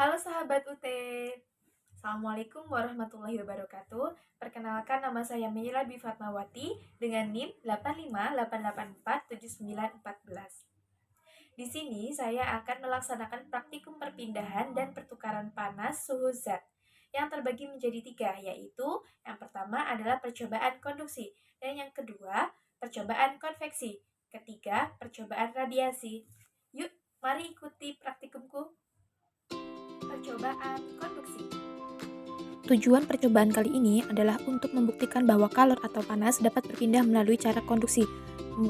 Halo sahabat UT, Assalamualaikum warahmatullahi wabarakatuh. Perkenalkan, nama saya Mira Dwi Fatmawati dengan NIM 858847914. Di sini saya akan melaksanakan praktikum perpindahan dan pertukaran panas suhu zat yang terbagi menjadi tiga, yaitu yang pertama adalah percobaan konduksi, dan yang kedua percobaan konveksi, ketiga percobaan radiasi. Yuk, mari ikuti praktikumku. Percobaan konduksi. Tujuan percobaan kali ini adalah untuk membuktikan bahwa kalor atau panas dapat berpindah melalui cara konduksi.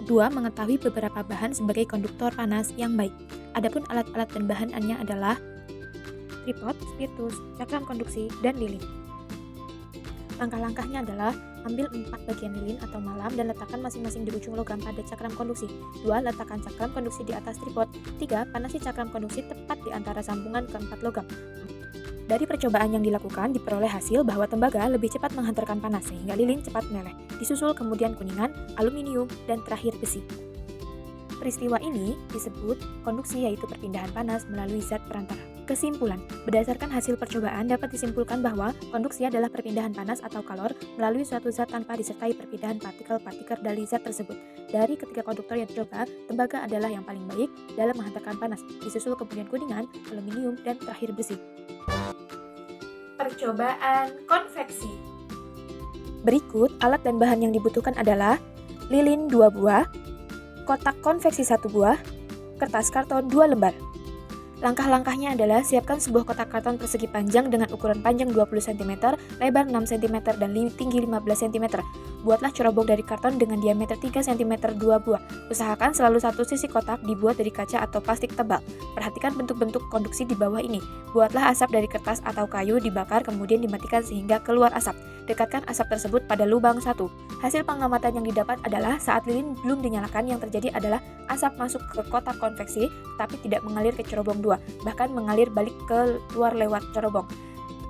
Dua, mengetahui beberapa bahan sebagai konduktor panas yang baik. Adapun alat-alat dan bahannya adalah tripod, spiritus, cakram konduksi, dan lilin. Langkah-langkahnya adalah ambil 4 bagian lilin atau malam dan letakkan masing-masing di ujung logam pada cakram konduksi. 2. Letakkan cakram konduksi di atas tripod. 3. Panasi cakram konduksi tepat di antara sambungan keempat logam. Dari percobaan yang dilakukan, diperoleh hasil bahwa tembaga lebih cepat menghantarkan panas sehingga lilin cepat meleleh. Disusul kemudian kuningan, aluminium, dan terakhir besi. Peristiwa ini disebut konduksi, yaitu perpindahan panas melalui zat perantara. Kesimpulan, berdasarkan hasil percobaan dapat disimpulkan bahwa konduksi adalah perpindahan panas atau kalor melalui suatu zat tanpa disertai perpindahan partikel-partikel dari zat tersebut. Dari ketiga konduktor yang dicoba, tembaga adalah yang paling baik dalam menghantarkan panas, disusul kemudian kuningan, aluminium, dan terakhir besi. Percobaan konveksi. Berikut alat dan bahan yang dibutuhkan adalah lilin 2 buah, kotak konveksi 1 buah, kertas karton 2 lembar. Langkah-langkahnya adalah siapkan sebuah kotak karton persegi panjang dengan ukuran panjang 20 cm, lebar 6 cm, dan tinggi 15 cm. Buatlah cerobong dari karton dengan diameter 3 cm 2 buah. Usahakan selalu satu sisi kotak dibuat dari kaca atau plastik tebal. Perhatikan bentuk-bentuk konduksi di bawah ini. Buatlah asap dari kertas atau kayu dibakar kemudian dimatikan sehingga keluar asap. Dekatkan asap tersebut pada lubang 1. Hasil pengamatan yang didapat adalah saat lilin belum dinyalakan, yang terjadi adalah asap masuk ke kotak konveksi tapi tidak mengalir ke cerobong 2, bahkan mengalir balik keluar lewat cerobong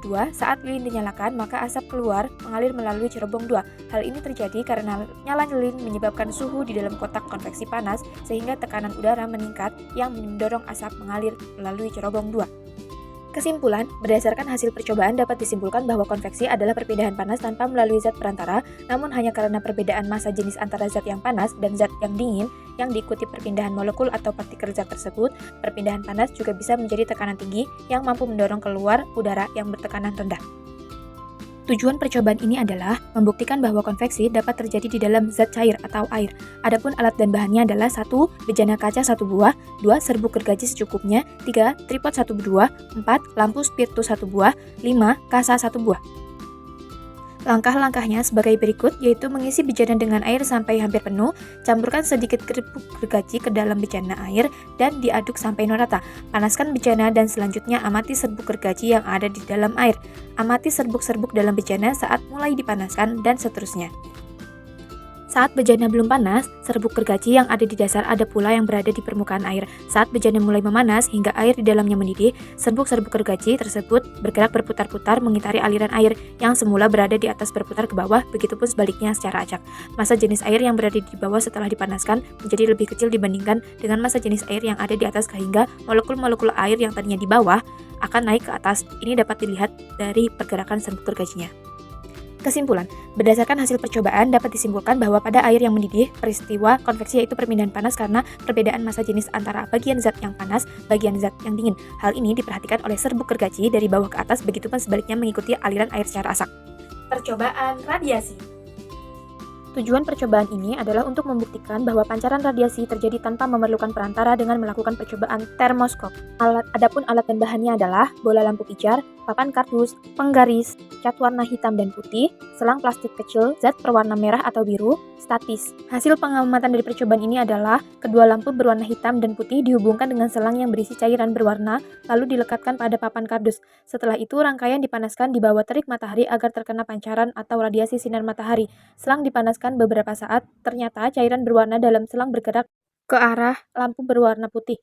2. Saat lilin dinyalakan, maka asap keluar mengalir melalui cerobong 2. Hal ini terjadi karena nyala lilin menyebabkan suhu di dalam kotak konveksi panas sehingga tekanan udara meningkat yang mendorong asap mengalir melalui cerobong 2. Kesimpulan, berdasarkan hasil percobaan dapat disimpulkan bahwa konveksi adalah perpindahan panas tanpa melalui zat perantara, namun hanya karena perbedaan massa jenis antara zat yang panas dan zat yang dingin yang diikuti perpindahan molekul atau partikel zat tersebut. Perpindahan panas juga bisa menjadi tekanan tinggi yang mampu mendorong keluar udara yang bertekanan rendah. Tujuan percobaan ini adalah membuktikan bahwa konveksi dapat terjadi di dalam zat cair atau air. Adapun alat dan bahannya adalah 1. Bejana kaca 1 buah, 2. Serbuk gergaji secukupnya, 3. Tripod 1 buah, 4. Lampu spiritus 1 buah, 5. Kasa 1 buah. Langkah-langkahnya sebagai berikut, yaitu mengisi bejana dengan air sampai hampir penuh, campurkan sedikit keripik gergaji ke dalam bejana air, dan diaduk sampai merata. Panaskan bejana dan selanjutnya amati serbuk gergaji yang ada di dalam air. Amati serbuk-serbuk dalam bejana saat mulai dipanaskan, dan seterusnya. Saat bejana belum panas, serbuk gergaji yang ada di dasar ada pula yang berada di permukaan air. Saat bejana mulai memanas hingga air di dalamnya mendidih, serbuk-serbuk gergaji tersebut bergerak berputar-putar mengitari aliran air yang semula berada di atas berputar ke bawah, begitupun sebaliknya secara acak. Massa jenis air yang berada di bawah setelah dipanaskan menjadi lebih kecil dibandingkan dengan massa jenis air yang ada di atas, sehingga molekul-molekul air yang tadinya di bawah akan naik ke atas. Ini dapat dilihat dari pergerakan serbuk gergajinya. Kesimpulan, berdasarkan hasil percobaan dapat disimpulkan bahwa pada air yang mendidih, peristiwa konveksi yaitu perpindahan panas karena perbedaan massa jenis antara bagian zat yang panas, bagian zat yang dingin. Hal ini diperhatikan oleh serbuk gergaji dari bawah ke atas, begitupun sebaliknya mengikuti aliran air secara asak. Percobaan radiasi. Tujuan percobaan ini adalah untuk membuktikan bahwa pancaran radiasi terjadi tanpa memerlukan perantara dengan melakukan percobaan termoskop. Adapun alat dan bahannya adalah bola lampu pijar, papan kardus, penggaris, cat warna hitam dan putih, selang plastik kecil, zat berwarna merah atau biru, statis. Hasil pengamatan dari percobaan ini adalah kedua lampu berwarna hitam dan putih dihubungkan dengan selang yang berisi cairan berwarna, lalu dilekatkan pada papan kardus. Setelah itu rangkaian dipanaskan di bawah terik matahari agar terkena pancaran atau radiasi sinar matahari. Selang dipanaskan beberapa saat, ternyata cairan berwarna dalam selang bergerak ke arah lampu berwarna putih.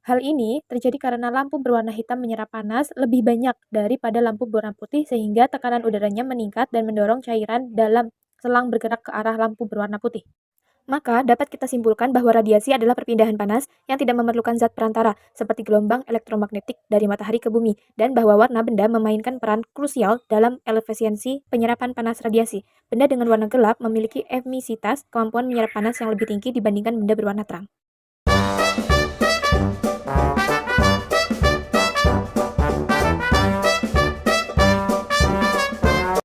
Hal ini terjadi karena lampu berwarna hitam menyerap panas lebih banyak daripada lampu berwarna putih, sehingga tekanan udaranya meningkat dan mendorong cairan dalam selang bergerak ke arah lampu berwarna putih. Maka dapat kita simpulkan bahwa radiasi adalah perpindahan panas yang tidak memerlukan zat perantara, seperti gelombang elektromagnetik dari matahari ke bumi, dan bahwa warna benda memainkan peran krusial dalam efisiensi penyerapan panas radiasi. Benda dengan warna gelap memiliki emisitas, kemampuan menyerap panas yang lebih tinggi dibandingkan benda berwarna terang.